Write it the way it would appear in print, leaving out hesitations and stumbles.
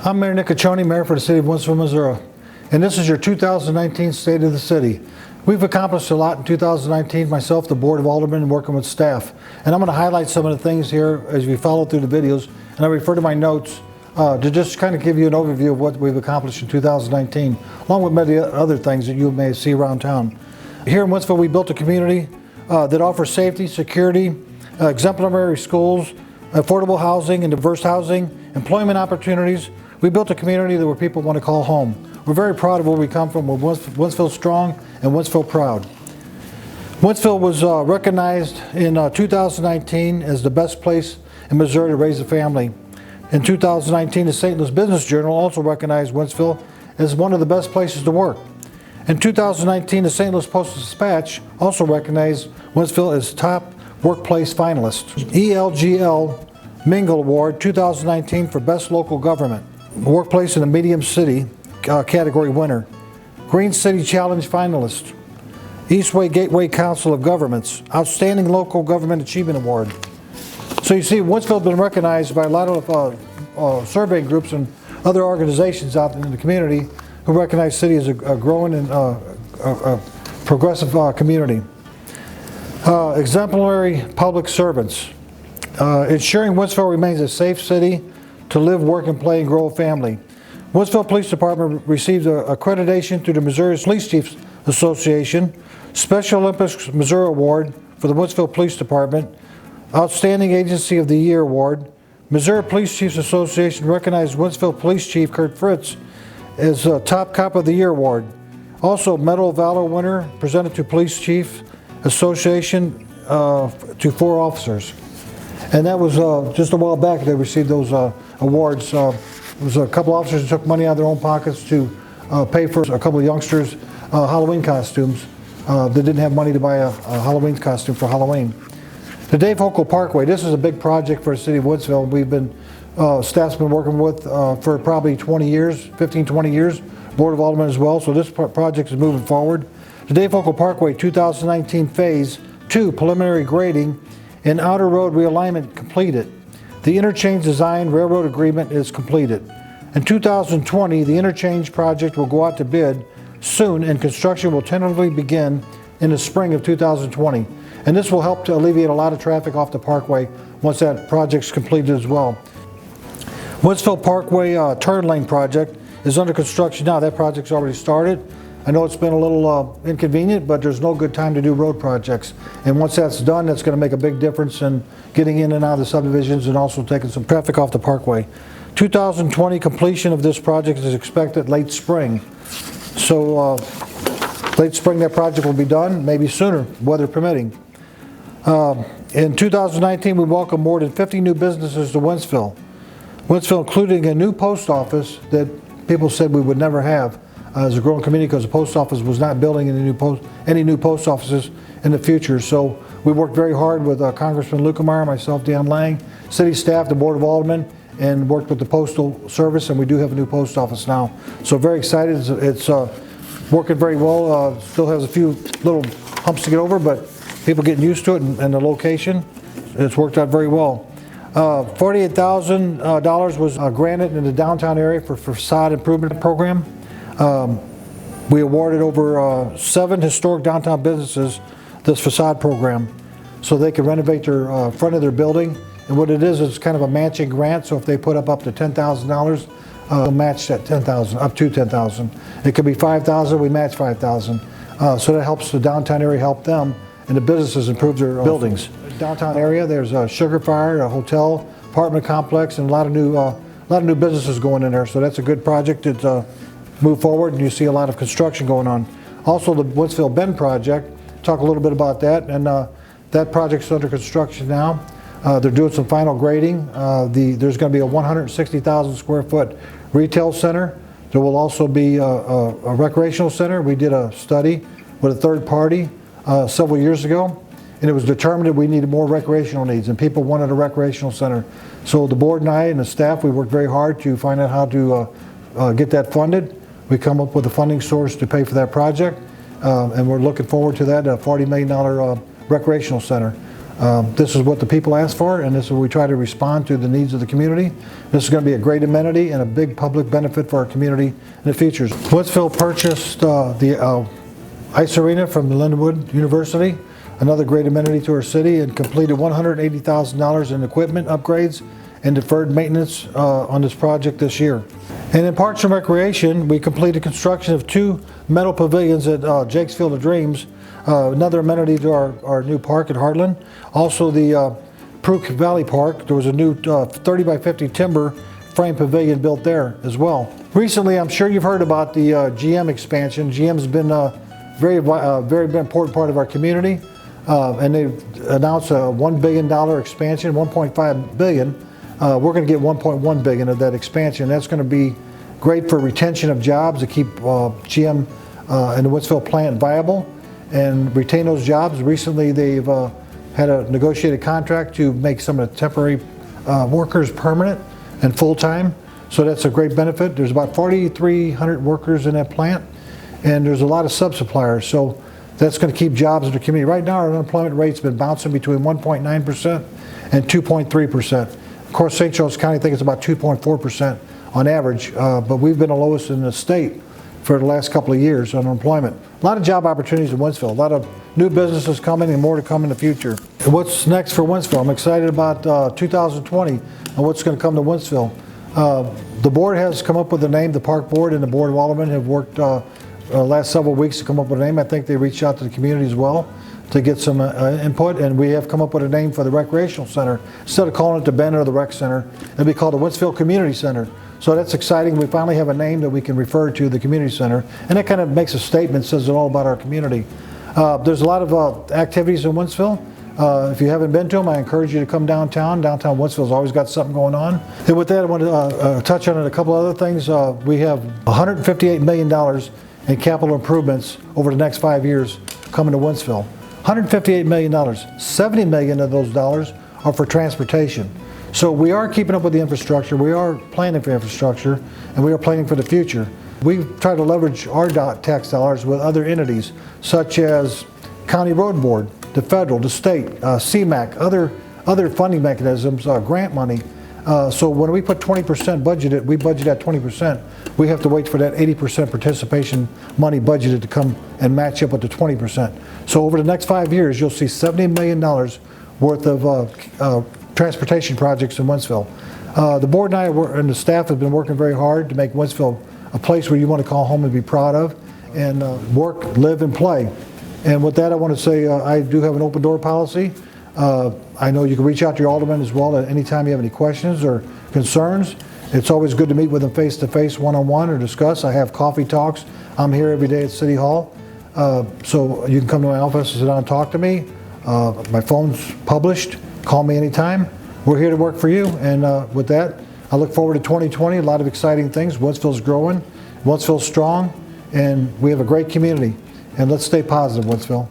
I'm Mayor Nick Guccione, Mayor for the City of Wentzville, Missouri, and this is your 2019 State of the City. We've accomplished a lot in 2019, myself, the Board of Aldermen, working with staff. And I'm going to highlight some of the things here as we follow through the videos, and I refer to my notes to just kind of give you an overview of what we've accomplished in 2019, along with many other things that you may see around town. Here in Wentzville, we built a community that offers safety, security, exemplary schools, affordable housing and diverse housing, employment opportunities. We built a community where people want to call home. We're very proud of where we come from. We're Wentzville strong and Wentzville proud. Wentzville was recognized in 2019 as the best place in Missouri to raise a family. In 2019, the St. Louis Business Journal also recognized Wentzville as one of the best places to work. In 2019, the St. Louis Post-Dispatch also recognized Wentzville as top workplace finalist. ELGL Mingle Award 2019 for Best Local Government. Workplace in the Medium City category winner. Green City Challenge finalist. Eastway Gateway Council of Governments Outstanding Local Government Achievement Award. So you see, Wentzville has been recognized by a lot of survey groups and other organizations out in the community who recognize the city as a growing and progressive community. Exemplary public servants. Ensuring Wentzville remains a safe city to live, work, and play and grow a family. Wentzville Police Department received accreditation through the Missouri Police Chiefs Association, Special Olympics Missouri Award for the Wentzville Police Department, Outstanding Agency of the Year Award. Missouri Police Chiefs Association recognized Wentzville Police Chief Kurt Fritz as Top Cop of the Year Award. Also, Medal of Valor winner presented to Police Chief Association to 4 officers. And that was just a while back they received those awards. It was a couple officers who took money out of their own pockets to pay for a couple of youngsters' Halloween costumes that didn't have money to buy a Halloween costume for Halloween. The Dave Hochul Parkway, this is a big project for the city of Wentzville. We've been, staff's been working with for probably 20 years, 15, 20 years, Board of Aldermen as well, so this project is moving forward. The Dave Hochul Parkway 2019 Phase 2 preliminary grading and outer road realignment completed. The interchange design railroad agreement is completed. In 2020, the interchange project will go out to bid soon and construction will tentatively begin in the spring of 2020. And this will help to alleviate a lot of traffic off the parkway once that project's completed as well. Wentzville Parkway turn lane project is under construction now. That project's already started. I know it's been a little inconvenient, but there's no good time to do road projects. And once that's done, that's going to make a big difference in getting in and out of the subdivisions and also taking some traffic off the parkway. 2020 completion of this project is expected late spring. So late spring that project will be done, maybe sooner, weather permitting. In 2019, we welcomed more than 50 new businesses to Wentzville. Wentzville, including a new post office that people said we would never have as a growing community because the post office was not building any new post offices in the future. So we worked very hard with Congressman Lukemeyer, myself, Dan Lang, city staff, the Board of Aldermen, and worked with the Postal Service, and we do have a new post office now. So very excited. It's working very well. Still has a few little humps to get over, but people getting used to it and the location. It's worked out very well. $48,000 was granted in the downtown area for facade improvement program. We awarded over 7 historic downtown businesses this facade program so they can renovate their front of their building. And what it is kind of a matching grant, so if they put up to $10,000, we'll match that $10,000, up to $10,000. It could be $5,000, we match $5,000. So that helps the downtown area help them and the businesses improve their buildings. Downtown area, there's a Sugar Fire, a hotel, apartment complex, and a lot of new businesses going in there. So that's a good project. It's move forward, and you see a lot of construction going on. Also, the Wentzville Bend project. Talk a little bit about that, and that project's under construction now. They're doing some final grading. There's going to be a 160,000 square foot retail center. There will also be a recreational center. We did a study with a third party several years ago, and it was determined that we needed more recreational needs, and people wanted a recreational center. So the board and I and the staff, we worked very hard to find out how to get that funded. We come up with a funding source to pay for that project, and we're looking forward to that $40 million recreational center. This is what the people asked for, and this is what we try to respond to the needs of the community. This is going to be a great amenity and a big public benefit for our community in the future. Wentzville purchased the ice arena from Lindenwood University, another great amenity to our city, and completed $180,000 in equipment upgrades and deferred maintenance on this project this year. And in Parks and Recreation, we completed construction of 2 metal pavilions at Jake's Field of Dreams, another amenity to our new park at Heartland. Also the Prue Valley Park, there was a new 30 by 50 timber frame pavilion built there as well. Recently, I'm sure you've heard about the GM expansion. GM's been a very important part of our community, and they've announced a $1 billion expansion, $1.5 billion. We're going to get $1.1 billion of that expansion. That's going to be great for retention of jobs to keep GM and the Wentzville plant viable and retain those jobs. Recently, they've had a negotiated contract to make some of the temporary workers permanent and full-time. So that's a great benefit. There's about 4,300 workers in that plant, and there's a lot of sub-suppliers. So that's going to keep jobs in the community. Right now, our unemployment rate's been bouncing between 1.9% and 2.3%. Of course, St. Charles County, I think it's about 2.4% on average, but we've been the lowest in the state for the last couple of years on unemployment. A lot of job opportunities in Wentzville, a lot of new businesses coming and more to come in the future. And what's next for Wentzville? I'm excited about 2020 and what's going to come to Wentzville. The board has come up with a name. The Park Board and the Board of Aldermen have worked last several weeks to come up with a name. I think they reached out to the community as well to get some input, and we have come up with a name for the recreational center. Instead of calling it the Bend or the Rec Center, it'll be called the Wentzville Community Center. So that's exciting. We finally have a name that we can refer to, the community center, and that kind of makes a statement, says it all about our community. There's a lot of activities in Wentzville. If you haven't been to them, I encourage you to come downtown. Downtown Wentzville's always got something going on. And with that, I want to touch on a couple other things. We have $158 million in capital improvements over the next 5 years coming to Wentzville. $158 million, $70 million of those dollars are for transportation. So we are keeping up with the infrastructure, we are planning for infrastructure, and we are planning for the future. We try to leverage our tax dollars with other entities, such as County Road Board, the federal, the state, CMAQ, other funding mechanisms, grant money. So when we put 20% budgeted, we budget at 20%. We have to wait for that 80% participation money budgeted to come and match up with the 20%. So over the next 5 years, you'll see $70 million worth of transportation projects in Wentzville. The board and I and the staff have been working very hard to make Wentzville a place where you want to call home and be proud of, and work, live, and play. And with that, I want to say I do have an open door policy. I know you can reach out to your alderman as well at any time you have any questions or concerns. It's always good to meet with them face-to-face, one-on-one, or discuss. I have coffee talks. I'm here every day at City Hall. So you can come to my office and sit down and talk to me. My phone's published. Call me anytime. We're here to work for you. And with that, I look forward to 2020. A lot of exciting things. Wentzville's growing. Wentzville's strong. And we have a great community. And let's stay positive, Wentzville.